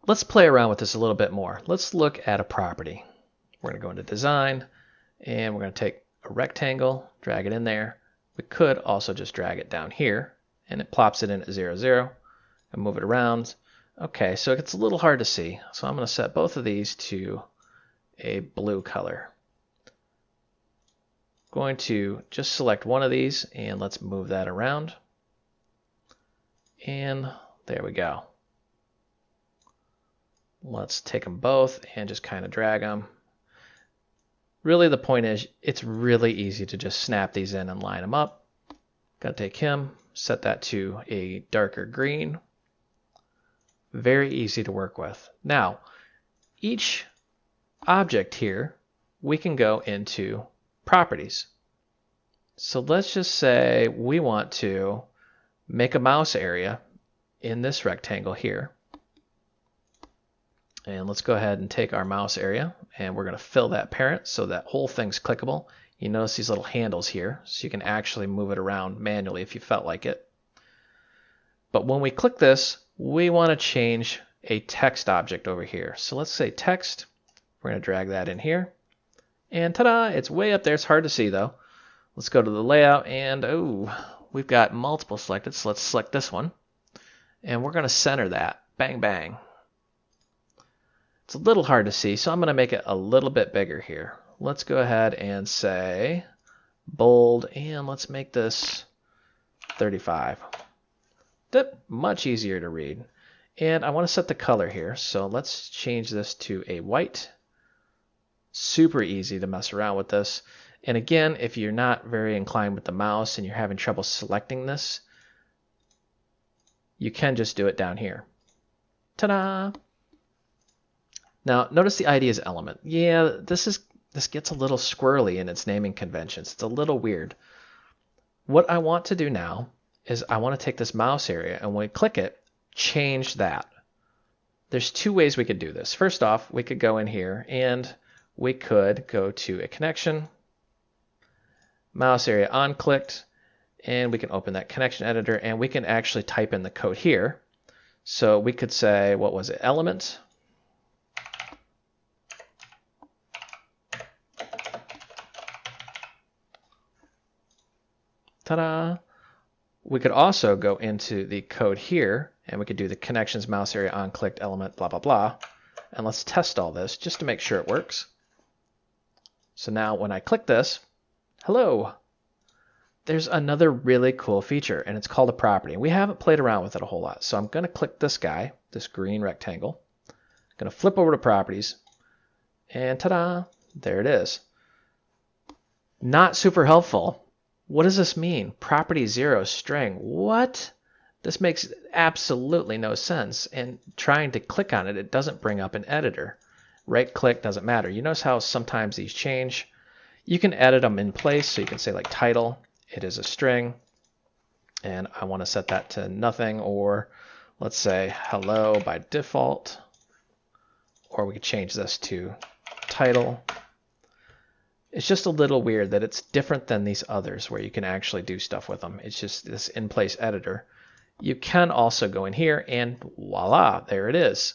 let's play around with this a little bit more. Let's look at a property. We're going to go into design, and we're going to take a rectangle, drag it in there. We could also just drag it down here, and it plops it in at 0, 0, and move it around. Okay, so it's a little hard to see, so I'm going to set both of these to a blue color. Going to just select one of these, and let's move that around. And there we go. Let's take them both and just kind of drag them. Really, the point is, it's really easy to just snap these in and line them up. Got to take him, set that to a darker green. Very easy to work with. Now, each object here, we can go into properties. So let's just say we want to make a mouse area in this rectangle here. And let's go ahead and take our mouse area, and we're going to fill that parent so that whole thing's clickable. You notice these little handles here, so you can actually move it around manually if you felt like it. But when we click this, we want to change a text object over here. So let's say text. We're going to drag that in here. And ta-da! It's way up there. It's hard to see, though. Let's go to the layout, and we've got multiple selected, so let's select this one. And we're going to center that. Bang, bang. It's a little hard to see, so I'm going to make it a little bit bigger here. Let's go ahead and say bold, and let's make this 35. Much easier to read. And I want to set the color here, so let's change this to a white. Super easy to mess around with this. And again, if you're not very inclined with the mouse and you're having trouble selecting this, you can just do it down here. Ta-da! Now, notice the ID is element. Yeah, this gets a little squirrely in its naming conventions. It's a little weird. What I want to do now is I want to take this mouse area, and when we click it, change that. There's two ways we could do this. First off, we could go in here, and we could go to a connection, mouse area on-clicked, and we can open that connection editor, and we can actually type in the code here. So we could say, what was it, element. Ta-da! We could also go into the code here, and we could do the connections, mouse area, on-clicked, element, blah, blah, blah. And let's test all this just to make sure it works. So now when I click this, hello! There's another really cool feature, and it's called a property. We haven't played around with it a whole lot, so I'm going to click this guy, this green rectangle. I'm going to flip over to properties, and ta-da! There it is. Not super helpful. What does this mean? Property 0 string. What? This makes absolutely no sense. And trying to click on it, it doesn't bring up an editor. Right click doesn't matter. You notice how sometimes these change? You can edit them in place, so you can say like title, it is a string, and I want to set that to nothing, or let's say hello by default, or we could change this to title. It's just a little weird that it's different than these others where you can actually do stuff with them. It's just this in-place editor. You can also go in here and voila, there it is.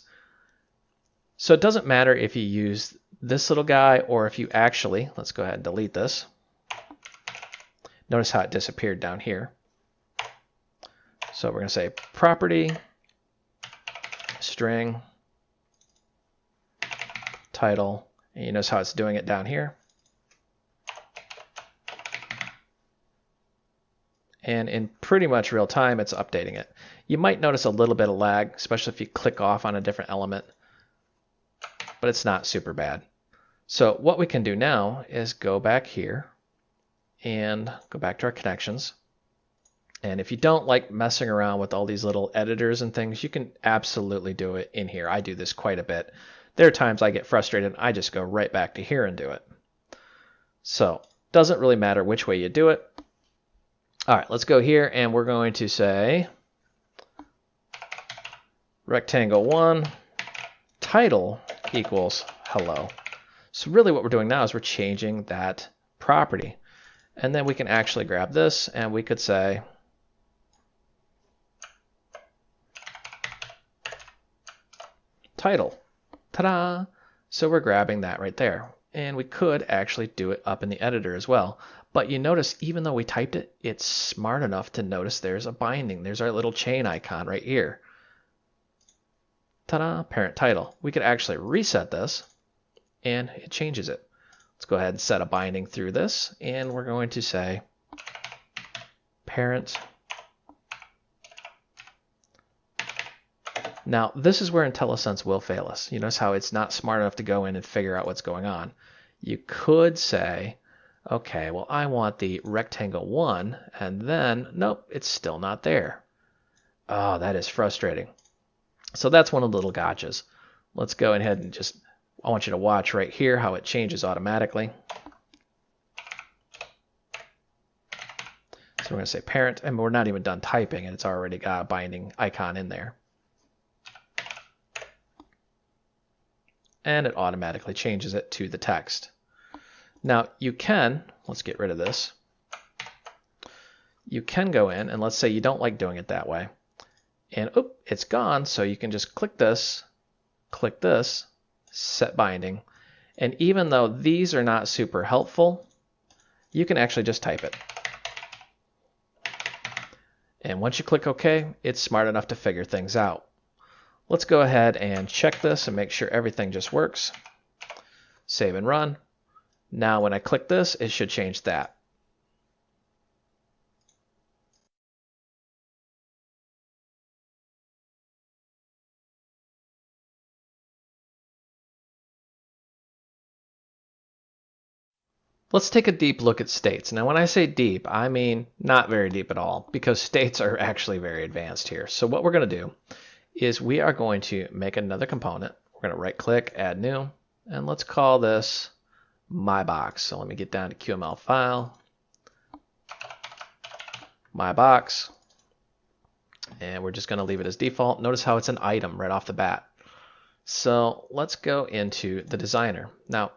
So it doesn't matter if you use this little guy or if you actually, let's go ahead and delete this. Notice how it disappeared down here. So we're going to say property, string, title, and you notice how it's doing it down here. And in pretty much real time, it's updating it. You might notice a little bit of lag, especially if you click off on a different element, but it's not super bad. So what we can do now is go back here and go back to our connections. And if you don't like messing around with all these little editors and things, you can absolutely do it in here. I do this quite a bit. There are times I get frustrated, I just go right back to here and do it. So doesn't really matter which way you do it. All right, let's go here, and we're going to say rectangle 1 title equals hello. So really what we're doing now is we're changing that property. And then we can actually grab this, and we could say title. Ta-da! So we're grabbing that right there. And we could actually do it up in the editor as well. But you notice, even though we typed it, it's smart enough to notice there's a binding. There's our little chain icon right here. Ta-da! Parent title. We could actually reset this, and it changes it. Let's go ahead and set a binding through this, and we're going to say parent. Now, this is where IntelliSense will fail us. You notice how it's not smart enough to go in and figure out what's going on. You could say, okay, well, I want the rectangle 1, and then, nope, it's still not there. Oh, that is frustrating. So that's one of the little gotchas. Let's go ahead and just, I want you to watch right here how it changes automatically. So we're going to say parent, and we're not even done typing, and it's already got a binding icon in there. And it automatically changes it to the text. Now you can, let's get rid of this. You can go in, and let's say you don't like doing it that way. And it's gone, so you can just click this, set binding. And even though these are not super helpful, you can actually just type it. And once you click OK, it's smart enough to figure things out. Let's go ahead and check this and make sure everything just works. Save and run. Now when I click this, it should change that. Let's take a deep look at states. Now when I say deep, I mean not very deep at all, because states are actually very advanced here. So what we're going to do is we are going to make another component. We're going to right click, add new, and let's call this my box. So let me get down to QML file, my box, and we're just going to leave it as default. Notice how it's an item right off the bat. So let's go into the designer. Now